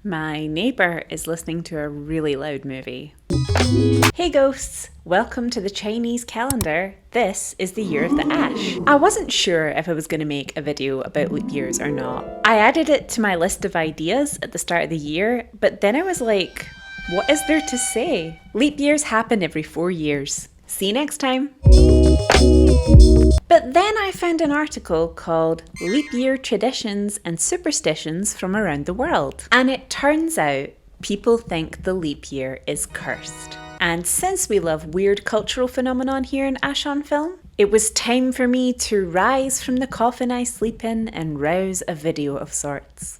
My neighbour is listening to a really loud movie. Hey ghosts! Welcome to the Chinese calendar. This is the year of the ash. I wasn't sure if I was going to make a video about leap years or not. I added it to my list of ideas at the start of the year, but then I was like, what is there to say? Leap years happen every 4 years. See you next time. But then I found an article called Leap Year Traditions and Superstitions from Around the World. And it turns out people think the leap year is cursed. And since we love weird cultural phenomenon here in Ash on Film, it was time for me to rise from the coffin I sleep in and rouse a video of sorts.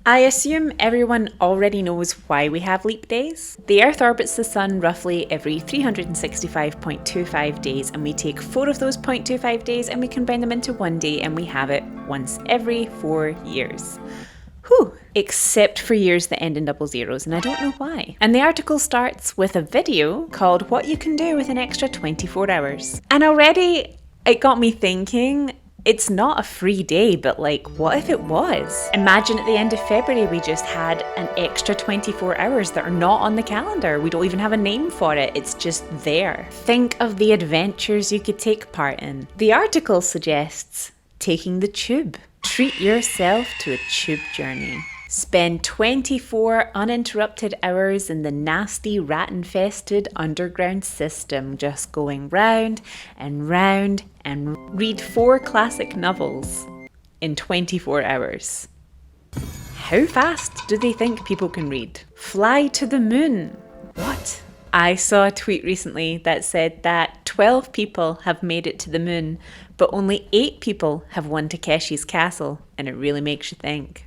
I assume everyone already knows why we have leap days. The Earth orbits the Sun roughly every 365.25 days, and we take 4 of those 0.25 days and we combine them into 1 day, and we have it once every 4 years. Whew! Except for years that end in double zeros, and I don't know why. And the article starts with a video called What You Can Do with an Extra 24 Hours. And already it got me thinking, it's not a free day, but like, what if it was? Imagine at the end of February we just had an extra 24 hours that are not on the calendar. We don't even have a name for it, it's just there. Think of the adventures you could take part in. The article suggests taking the tube. Treat yourself to a tube journey. Spend 24 uninterrupted hours in the nasty rat-infested underground system, just going round and round, and read 4 classic novels in 24 hours. How fast do they think people can read? Fly to the moon. What? I saw a tweet recently that said that 12 people have made it to the moon, but only 8 people have won Takeshi's castle, and it really makes you think.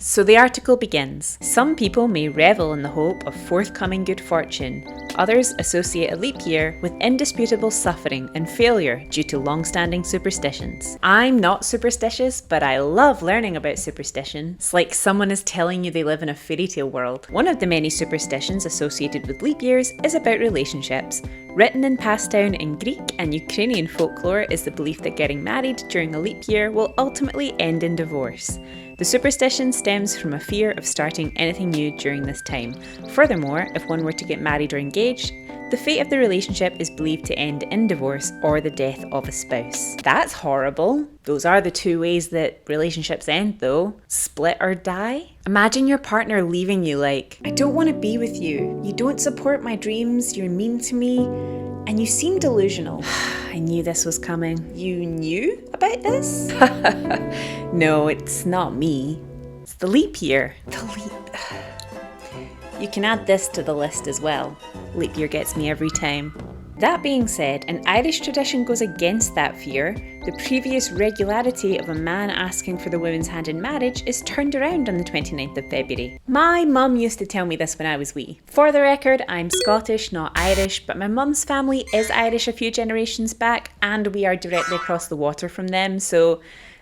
So the article begins. Some people may revel in the hope of forthcoming good fortune. Others associate a leap year with indisputable suffering and failure due to long-standing superstitions. I'm not superstitious, but I love learning about superstition. It's like someone is telling you they live in a fairy tale world. One of the many superstitions associated with leap years is about relationships. Written and passed down in Greek and Ukrainian folklore is the belief that getting married during a leap year will ultimately end in divorce. The superstition stems from a fear of starting anything new during this time. Furthermore, if one were to get married or engaged, the fate of the relationship is believed to end in divorce or the death of a spouse. That's horrible. Those are the 2 ways that relationships end though. Split or die? Imagine your partner leaving you like, I don't want to be with you. You don't support my dreams. You're mean to me. And you seem delusional. I knew this was coming. You knew about this? No, it's not me. It's the leap year. The leap. You can add this to the list as well. Leap year gets me every time. That being said, an Irish tradition goes against that fear. The previous regularity of a man asking for the woman's hand in marriage is turned around on the 29th of February. My mum used to tell me this when I was wee. For the record, I'm Scottish, not Irish, but my mum's family is Irish a few generations back, and we are directly across the water from them, so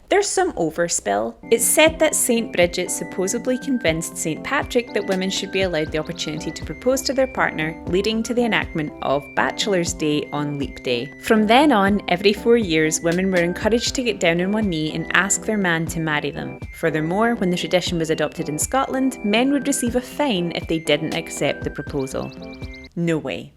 there's some overspill. It's said that St. Bridget supposedly convinced St. Patrick that women should be allowed the opportunity to propose to their partner, leading to the enactment of Bachelor's Day on Leap Day. From then on, every 4 years, women were encouraged to get down on one knee and ask their man to marry them. Furthermore, when the tradition was adopted in Scotland, men would receive a fine if they didn't accept the proposal. No way.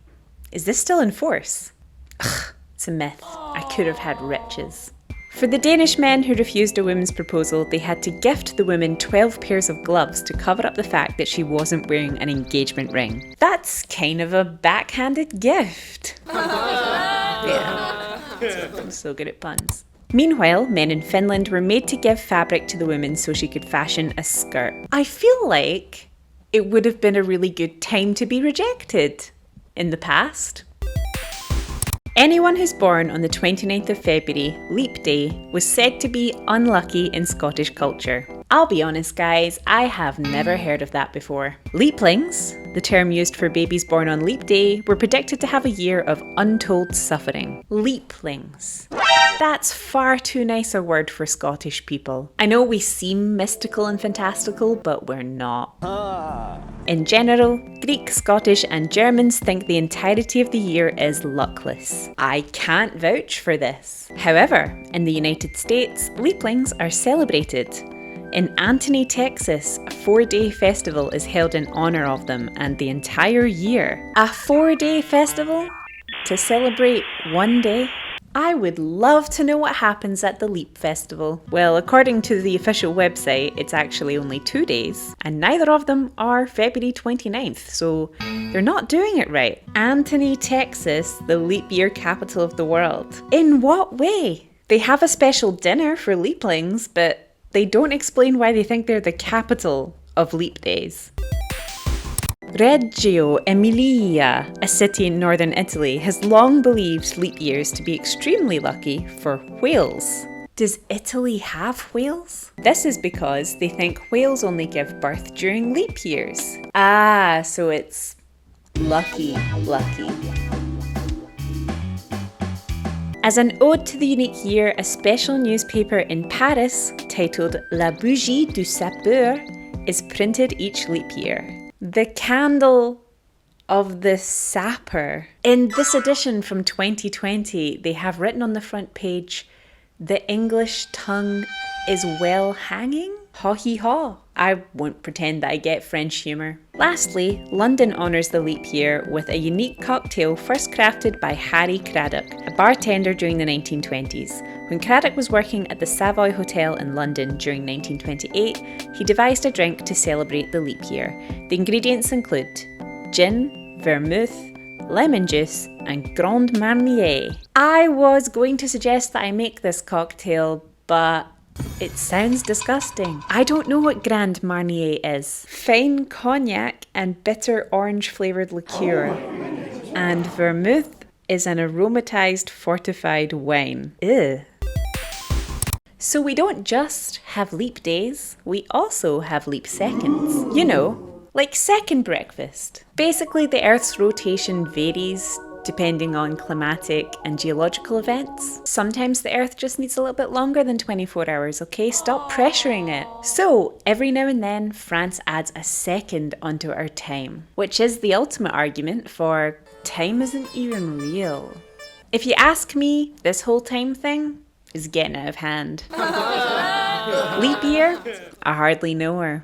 Is this still in force? Ugh, it's a myth. I could have had riches. For the Danish men who refused a woman's proposal, they had to gift the woman 12 pairs of gloves to cover up the fact that she wasn't wearing an engagement ring. That's kind of a backhanded gift. Yeah, I'm so good at puns. Meanwhile, men in Finland were made to give fabric to the woman so she could fashion a skirt. I feel like it would have been a really good time to be rejected in the past. Anyone who's born on the 29th of February, Leap Day, was said to be unlucky in Scottish culture. I'll be honest guys, I have never heard of that before. Leaplings, the term used for babies born on Leap Day, were predicted to have a year of untold suffering. Leaplings. That's far too nice a word for Scottish people. I know we seem mystical and fantastical, but we're not. In general, Greek, Scottish and Germans think the entirety of the year is luckless. I can't vouch for this. However, in the United States, leaplings are celebrated. In Anthony, Texas, a 4-day festival is held in honor of them and the entire year. A 4-day festival? To celebrate one day? I would love to know what happens at the Leap Festival. Well, according to the official website, it's actually only 2 days, and neither of them are February 29th, so they're not doing it right. Anthony, Texas, the leap year capital of the world. In what way? They have a special dinner for leaplings, but they don't explain why they think they're the capital of leap days. Reggio Emilia, a city in northern Italy, has long believed leap years to be extremely lucky for whales. Does Italy have whales? This is because they think whales only give birth during leap years. Ah, so it's lucky. As an ode to the unique year, a special newspaper in Paris, titled La Bougie du Sapeur, is printed each leap year. The candle of the sapper. In this edition from 2020, they have written on the front page, "The English tongue is well hanging? Ha hee ha." I won't pretend that I get French humour. Lastly, London honours the leap year with a unique cocktail first crafted by Harry Craddock, a bartender during the 1920s. When Craddock was working at the Savoy Hotel in London during 1928, he devised a drink to celebrate the leap year. The ingredients include gin, vermouth, lemon juice, and Grand Marnier. I was going to suggest that I make this cocktail, but it sounds disgusting. I don't know what Grand Marnier is. Fine cognac and bitter orange flavoured liqueur. And vermouth is an aromatized fortified wine. Ew. So we don't just have leap days, we also have leap seconds. You know, like second breakfast. Basically, the Earth's rotation varies depending on climatic and geological events. Sometimes the Earth just needs a little bit longer than 24 hours, okay? Stop pressuring it. So, every now and then, France adds a second onto our time, which is the ultimate argument for time isn't even real. If you ask me, this whole time thing is getting out of hand. Leap year? I hardly know her.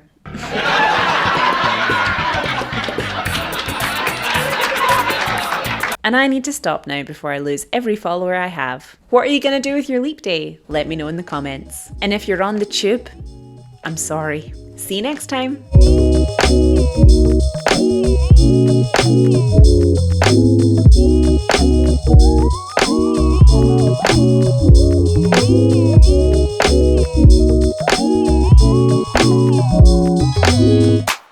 And I need to stop now before I lose every follower I have. What are you going to do with your leap day? Let me know in the comments. And if you're on the tube, I'm sorry. See you next time.